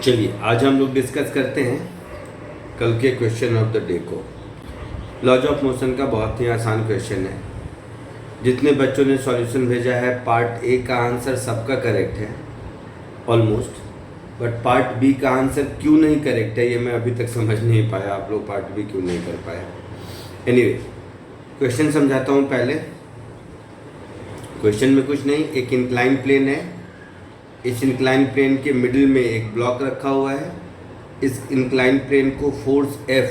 चलिए आज हम लोग डिस्कस करते हैं कल के क्वेश्चन ऑफ द डे को। लॉज ऑफ मोशन का बहुत ही आसान क्वेश्चन है। जितने बच्चों ने सॉल्यूशन भेजा है पार्ट ए का आंसर सबका करेक्ट है ऑलमोस्ट, बट पार्ट बी का आंसर क्यों नहीं करेक्ट है ये मैं अभी तक समझ नहीं पाया। आप लोग पार्ट बी क्यों नहीं कर पाए। एनीवे क्वेश्चन समझाता हूँ पहले। क्वेश्चन में कुछ नहीं, एक इंक्लाइन प्लेन है। इस इंक्लाइन प्लेन के मिडिल में एक ब्लॉक रखा हुआ है। इस इंक्लाइन प्लेन को फोर्स F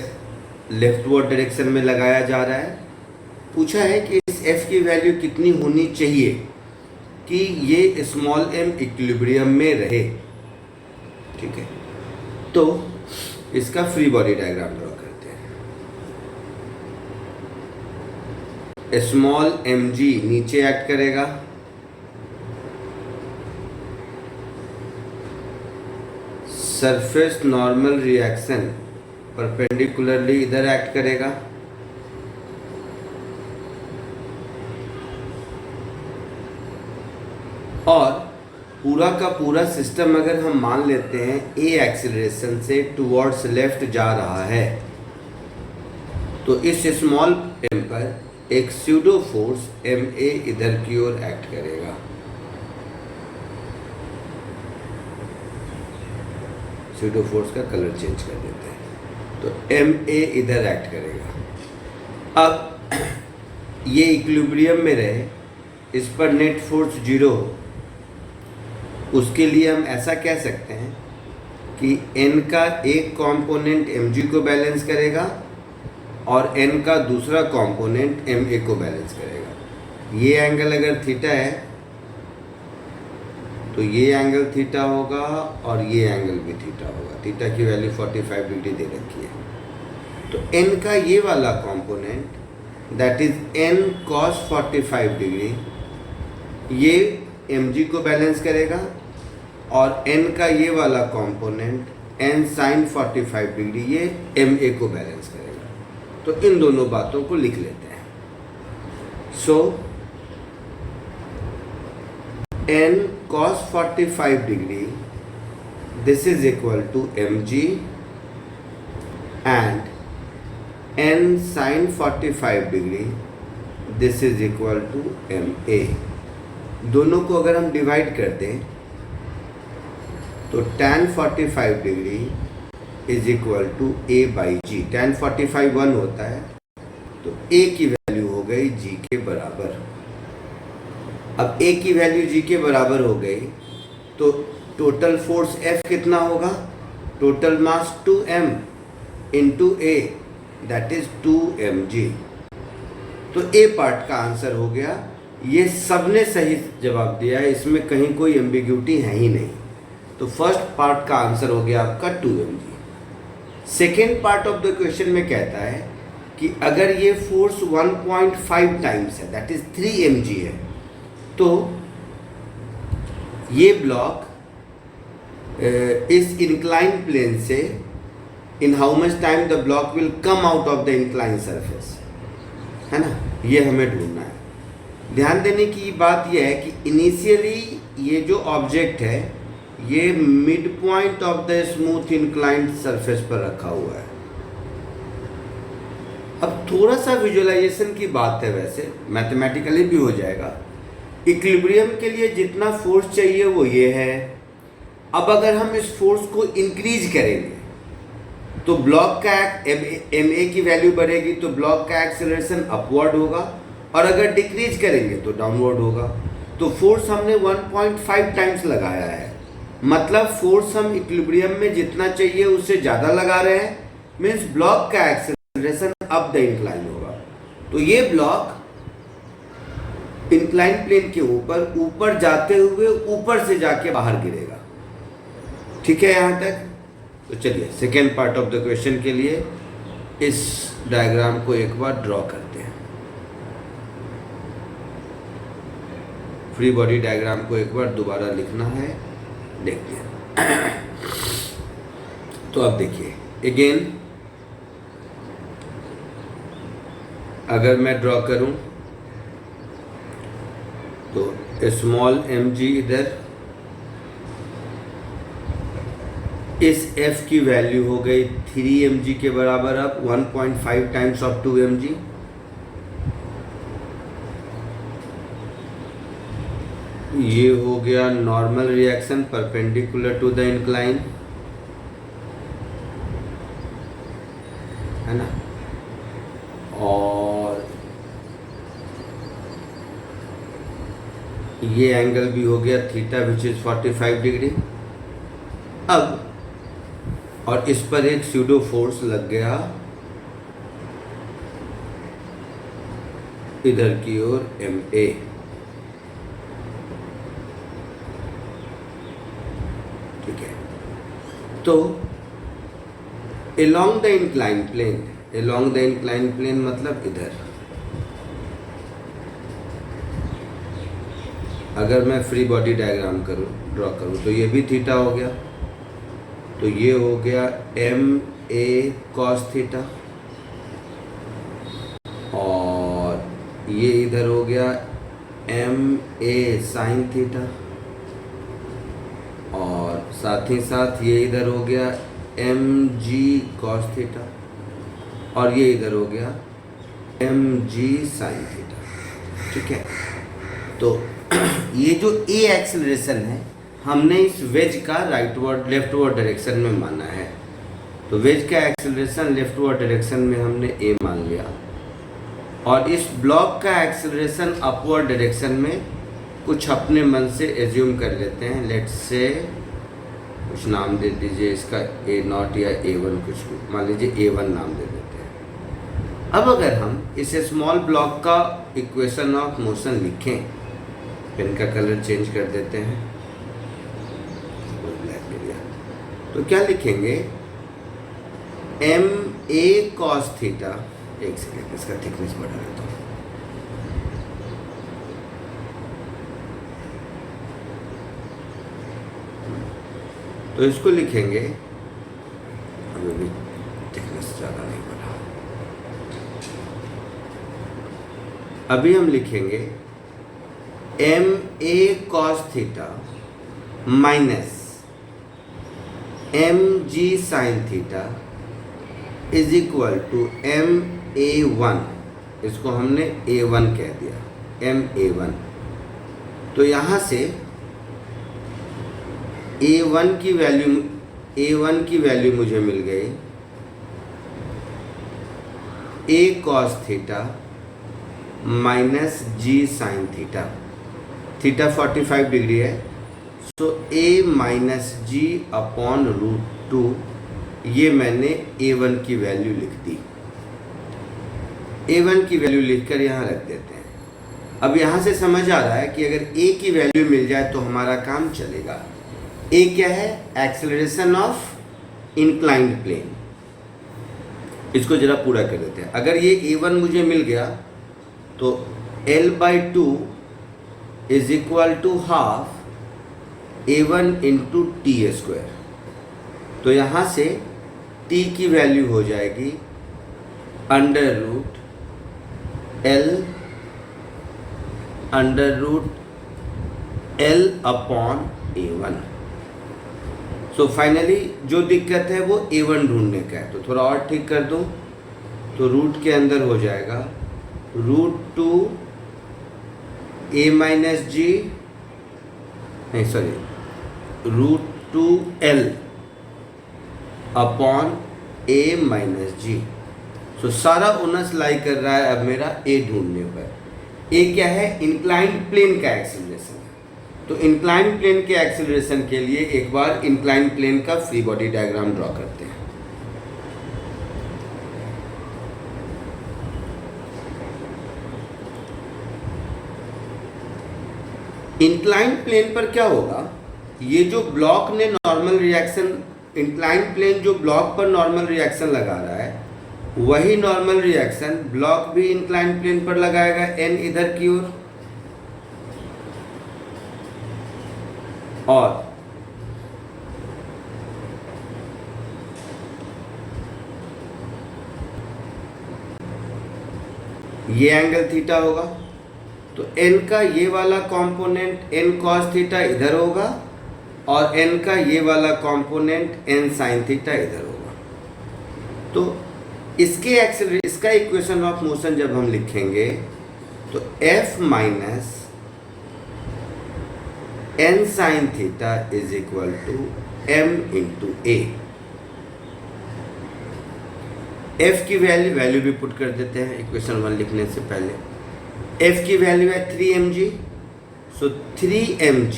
लेफ्टवर्ड डायरेक्शन में लगाया जा रहा है। पूछा है कि इस F की वैल्यू कितनी होनी चाहिए कि ये स्मॉल m इक्विलिब्रियम में रहे। ठीक है, तो इसका फ्री बॉडी डायग्राम ड्रॉ करते हैं। स्मॉल mg नीचे एक्ट करेगा, सरफेस नॉर्मल रिएक्शन परपेंडिकुलरली इधर एक्ट करेगा, और पूरा का पूरा सिस्टम अगर हम मान लेते हैं ए एक्सीलरेशन से टुवर्ड्स लेफ्ट जा रहा है, तो इस स्मॉल m पर एक स्यूडो फोर्स ma इधर की ओर एक्ट करेगा। स्यूडो फोर्स का कलर चेंज कर देते हैं, तो ma इधर एक्ट करेगा। अब ये इक्विलिब्रियम में रहे, इस पर नेट फोर्स 0 हो, उसके लिए हम ऐसा कह सकते हैं कि n का एक कंपोनेंट mg को बैलेंस करेगा और n का दूसरा कंपोनेंट ma को बैलेंस करेगा। ये एंगल अगर थीटा है तो ये एंगल थीटा होगा और ये एंगल भी थीटा होगा। थीटा की वैल्यू 45 डिग्री दे रखी है। तो n का ये वाला component that is n cos 45 degree ये mg को बैलेंस करेगा, और n का ये वाला कंपोनेंट n sin 45 डिग्री ये ma को बैलेंस करेगा। तो इन दोनों बातों को लिख लेते हैं। सो n cos 45 degree this is equal to mg and n sin 45 degree this is equal to ma। दोनों को अगर हम डिवाइड कर दें तो tan 45 degree is equal to a by g. tan 45 1 होता है, तो a की वैल्यू हो गई g के बराबर। अब a की वैल्यू g के बराबर हो गई तो टोटल फोर्स F कितना होगा? Total mass 2m into a that is 2mg। तो a पार्ट का आंसर हो गया। ये सबने सही जवाब दिया है, इसमें कहीं कोई एम्बिग्यूटी है ही नहीं। तो फर्स्ट पार्ट का आंसर हो गया आपका 2mg। Second part of the question में कहता है कि अगर ये फोर्स 1.5 टाइम्स है दैट इज 3mg है, तो ये ब्लॉक इस इंक्लाइन प्लेन से in how much time the block will come out of the incline surface, है ना, ये हमें ढूंढना है। ध्यान देने की बात यह है कि इनिशियली ये जो ऑब्जेक्ट है ये mid point of the smooth inclined surface पर रखा हुआ है। अब थोड़ा सा विजुअलाइजेशन की बात है, वैसे मैथमेटिकली भी हो जाएगा। इक्विलिब्रियम के लिए जितना फोर्स चाहिए वो ये है। अब अगर हम इस फोर्स को इंक्रीज करेंगे तो ब्लॉक का ma की वैल्यू बढ़ेगी, तो ब्लॉक का एक्सेलरेशन अपवर्ड होगा, और अगर डिक्रीज करेंगे तो डाउनवर्ड होगा। तो फोर्स हमने 1.5 टाइम्स लगाया है, मतलब फोर्स हम इक्विलिब्रियम में जितना चाहिए उससे ज़्यादा लगा रहे हैं, मीन्स ब्लॉक का एक्सेलरेशन अप द इंक्लाइन होगा। तो ये ब्लॉक इंक्लाइन प्लेन के ऊपर जाते हुए ऊपर से जाके बाहर गिरेगा। ठीक है यहाँ तक? तो चलिए second part of the question के लिए इस डायग्राम को एक बार ड्रॉ करते हैं। फ्री बॉडी डायग्राम को एक बार दोबारा लिखना है, देखते हैं। तो अब देखिए अगेन, अगर मैं ड्रॉ करूं तो स्मॉल mg इधर इस f की वैल्यू हो गई 3 mg के बराबर, अब 1.5 टाइम्स ऑफ 2 mg। ये हो गया normal reaction perpendicular to the incline, है ना। और ये एंगल भी हो गया थीटा विच इज 45 डिग्री। अब और इस पर एक स्यूडो फोर्स लग गया इधर की ओर MA। ठीक है, तो along the inclined plane, along the inclined plane मतलब इधर, अगर मैं फ्री बॉडी डायग्राम ड्रॉ करूं तो ये भी थीटा हो गया, तो ये हो गया MA cos थीटा, और ये इधर हो गया MA sin थीटा, और साथ ही साथ ये इधर हो गया MG cos थीटा, और ये इधर हो गया MG sin थीटा। ठीक है, तो ये जो A एक्सेलरेशन है हमने इस वेज का राइटवर्ड लेफ्टवर्ड डायरेक्शन में माना है, तो वेज का एक्सेलरेशन लेफ्टवर्ड डायरेक्शन में हमने A मान लिया, और इस ब्लॉक का एक्सेलरेशन अपवर्ड डायरेक्शन में कुछ अपने मन से एज्यूम कर लेते हैं। लेट्स से कुछ नाम दे दीजिए इसका, A0 या A1, कुछ मान लीजिए A1 नाम दे देते हैं। अब अगर हम इस स्मॉल ब्लॉक का इक्वेशन ऑफ मोशन लिखें, पेन का कलर चेंज कर देते हैं, ब्लैक ले लिया, तो क्या लिखेंगे, MA cos थीटा, एक सेकेंड इसका थिकनेस बढ़ा देता हूँ, तो इसको लिखेंगे, अभी भी थिकनेस ज़्यादा नहीं बढ़ा, अभी हम लिखेंगे MA cos theta minus MG sin theta is equal to MA1, इसको हमने A1 कह दिया, MA1। तो यहाँ से A1 की वैल्यू मुझे मिल गई A cos theta minus G sin theta, theta 45 degree है, सो A माइनस G अपॉन √2, ये मैंने A1 की वैल्यू लिख दी। A1 की वैल्यू लिखकर यहाँ रख देते हैं। अब यहाँ से समझ आ रहा है कि अगर A की वैल्यू मिल जाए तो हमारा काम चलेगा। A क्या है, एक्सेलरेशन ऑफ इंक्लाइंड प्लेन, इसको जरा पूरा कर देते हैं। अगर ये A1 मुझे मिल गया तो L/2 is equal to half A1 into T²। तो यहाँ से T की वैल्यू हो जाएगी √L upon A1। So finally जो दिक्कत है वो A1 ढूंढने का है, तो थोड़ा और ठीक कर दूँ तो रूट के अंदर हो जाएगा √2 A माइनस G, नहीं sorry, √2L upon A minus G। सो सारा ओनस लाई कर रहा है अब मेरा A ढूंढने पर। A क्या है, इंक्लाइंड प्लेन का एक्सेलरेशन। तो इंक्लाइंड प्लेन के एक्सेलरेशन के लिए एक बार इंक्लाइंड प्लेन का फ्री बॉडी डायग्राम ड्रॉ करते हैं। इंक्लाइंड प्लेन पर क्या होगा, ये जो ब्लॉक ने नॉर्मल रिएक्शन, इंक्लाइंड प्लेन जो ब्लॉक पर नॉर्मल रिएक्शन लगा रहा है, वही नॉर्मल रिएक्शन ब्लॉक भी इंक्लाइंड प्लेन पर लगाएगा, n इधर की ओर, और ये एंगल थीटा होगा। तो n का ये वाला कंपोनेंट n cos थीटा इधर होगा और n का ये वाला कंपोनेंट n साइन थीटा इधर होगा। तो इसका इक्वेशन ऑफ मोशन जब हम लिखेंगे तो f माइनस n sine theta is equal to m into a. f की वैल्यू भी पुट कर देते हैं इक्वेशन 1 लिखने से पहले। f की वैल्यू है 3mg, so 3mg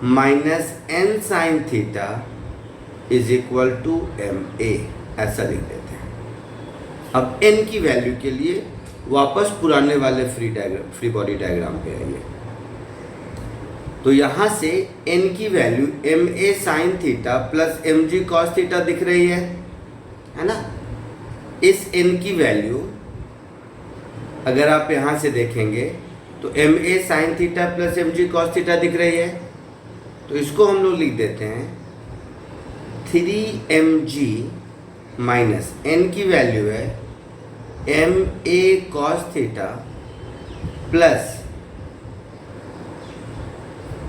minus n sine theta is equal to ma, ऐसा लिख देते हैं। अब n की वैल्यू के लिए वापस पुराने वाले फ्री बॉडी डायग्राम पे आइए। तो यहाँ से n की value ma sine theta plus mg cos theta दिख रही है ना। इस n की वैल्यू अगर आप यहाँ से देखेंगे तो ma sine theta plus mg cos theta दिख रही है। तो इसको हम लोग लिख देते हैं 3mg माइनस n की वैल्यू है ma cos theta plus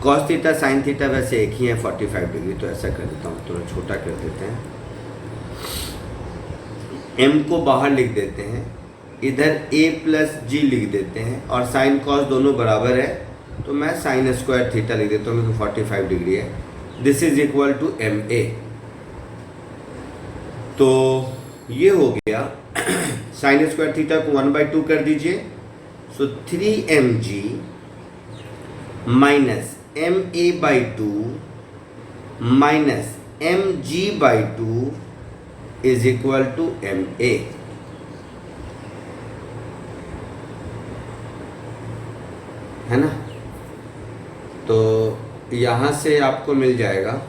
cos theta sine theta वैसे एक ही है 45 डिग्री, तो ऐसा कर देता हूँ, थोड़ा छोटा कर देते हैं। m को बाहर लिख देते हैं, इधर a प्लस जी लिख देते हैं और साइन कॉस दोनों बराबर है तो मैं साइन स्क्वायर थीटा लिख देता हूँ क्योंकि 45 डिग्री है। This is equal to ma। तो ये हो गया साइन स्क्वायर थीटा को 1/2 कर दीजिए, so 3mg minus ma/2 minus mg/2 is equal to ma। है ना। तो यहाँ से आपको मिल जाएगा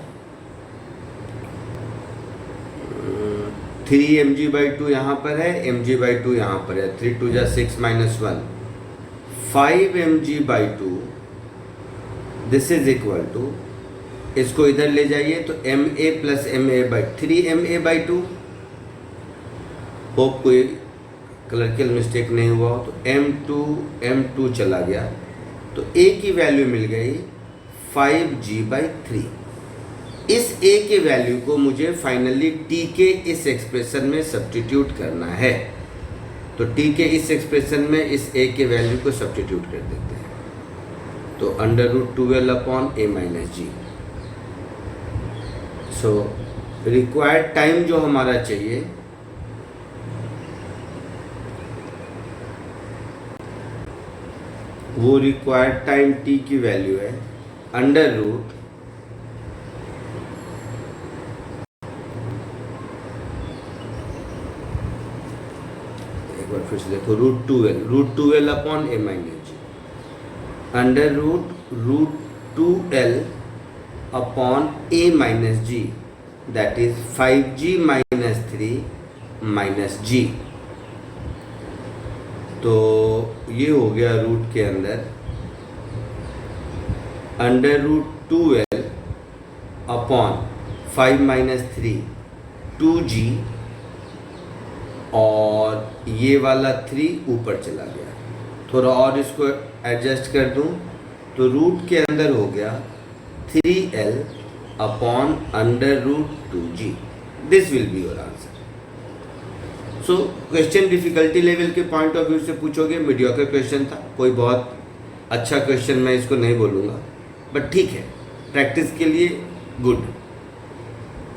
3mg/2 यहाँ पर है, mg/2 यहाँ पर है, 3 2 जा 6 minus 1 5mg/2। This is equal to, इसको इधर ले जाइए तो ma plus ma/3 ma/2। Hope कोई क्लर्कियल मिस्टेक नहीं हुआ हो। तो m2 चला गया तो a की वैल्यू मिल गई 5g/3। इस a के वैल्यू को मुझे फाइनली t के इस एक्सप्रेशन में सब्स्टिट्यूट करना है। तो t के इस एक्सप्रेशन में इस a के वैल्यू को सब्स्टिट्यूट कर देते हैं, तो √12/a-g। सो रिक्वायर्ड टाइम जो हमारा चाहिए वो रिक्वायर्ड टाइम t की वैल्यू है √, एक बार फिर से देखो, √12/a-g √2l/a-g, that is 5g minus 3 minus g। तो ये हो गया रूट के अंदर √2l/5 minus 3 2g, और ये वाला 3 ऊपर चला गया। थोड़ा और इसको एडजस्ट कर दूं तो रूट के अंदर हो गया 3l/√2g। This will be your answer. So question difficulty level के पॉइंट ऑफ व्यू से पूछोगे, मीडियोकर क्वेश्चन था, कोई बहुत अच्छा क्वेश्चन मैं इसको नहीं बोलूँगा, बट ठीक है, प्रैक्टिस के लिए गुड।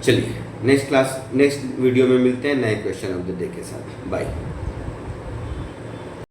चलिए नेक्स्ट वीडियो में मिलते हैं नए क्वेश्चन ऑफ द डे के साथ। बाय।